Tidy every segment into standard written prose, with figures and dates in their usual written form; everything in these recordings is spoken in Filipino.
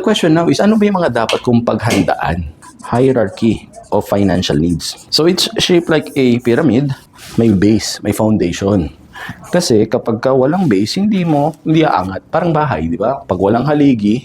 The question now is, ano ba yung mga dapat kong paghandaan? Hierarchy of financial needs. So it's shaped like a pyramid. May base, may foundation. Kasi kapag ka walang base, hindi aangat. Parang bahay, di ba? Pag walang haligi,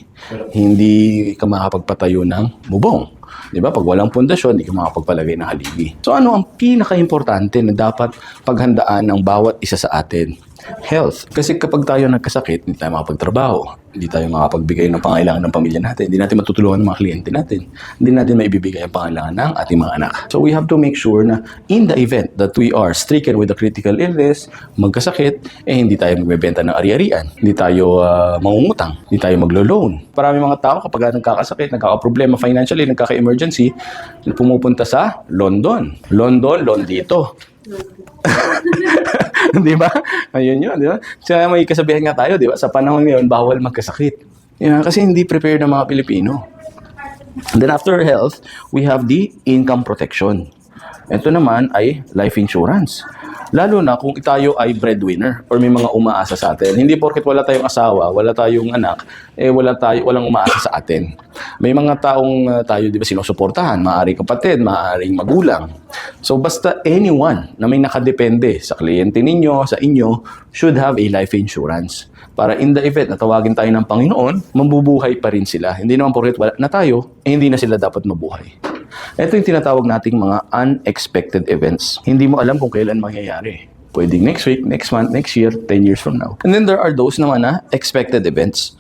hindi ka makapagpatayo ng bubong. Di ba? Pag walang pundasyon, hindi ka makapagpalagay ng haligi. So ano ang pinaka-importante na dapat paghandaan ng bawat isa sa atin? Health. Kasi kapag tayo nagkasakit, hindi tayo makapagtrabaho. Hindi tayo makapagbigay ng pangailangan ng pamilya natin. Hindi natin matutulungan ng mga kliyente natin. Hindi natin maibibigay ang pangailangan ng ating mga anak. So we have to make sure na in the event that we are stricken with a critical illness, magkasakit, hindi tayo magbebenta ng ari-arian. Hindi tayo mangungutang. Hindi tayo maglo-loan. Marami mga tao kapag nagkakasakit, nagkakaproblema financially, nagkaka-emergency, pumupunta sa London. Loan dito. Di ba? Ayun yun, di ba? Kaya may kasabihan nga tayo, di ba? Sa panahon ngayon, bawal magkasakit. Kasi hindi prepared ng mga Pilipino. Then after health, we have the income protection. Ito naman ay life insurance. Lalo na kung tayo ay breadwinner or may mga umaasa sa atin. Hindi porket wala tayong asawa, wala tayong anak, walang umaasa sa atin. May mga taong tayo, di ba, sinusuportahan, maaaring kapatid, maaaring magulang. So basta anyone na may nakadepende sa kliyente ninyo, sa inyo, should have a life insurance. Para in the event na tawagin tayo ng Panginoon, mabubuhay pa rin sila. Hindi naman porket wala na tayo, hindi na sila dapat mabuhay. Ito yung tinatawag nating mga unexpected events. Hindi mo alam kung kailan mangyayari. Pwedeng next week, next month, next year, 10 years from now. And then there are those naman na expected events.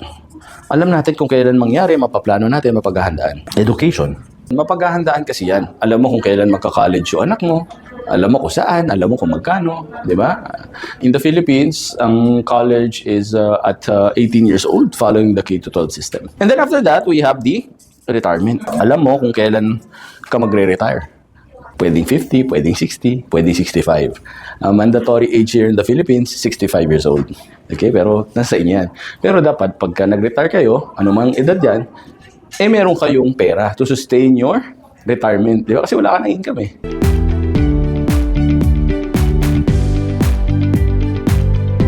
Alam natin kung kailan mangyari, mapaplano natin, mapaghahandaan. Education. Mapaghahandaan kasi yan. Alam mo kung kailan magka-college yung anak mo. Alam mo kung saan, alam mo kung magkano, di ba? In the Philippines, ang college is at 18 years old following the K-12 system. And then after that, we have the retirement. Alam mo kung kailan ka magre-retire. Pwedeng 50, pwedeng 60, pwedeng 65. Mandatory age here in the Philippines, 65 years old. Okay, pero nasa inyo yan. Pero dapat pagka nag-retire kayo, anumang edad yan, meron kayong pera to sustain your retirement. Di ba? Kasi wala ka na income eh.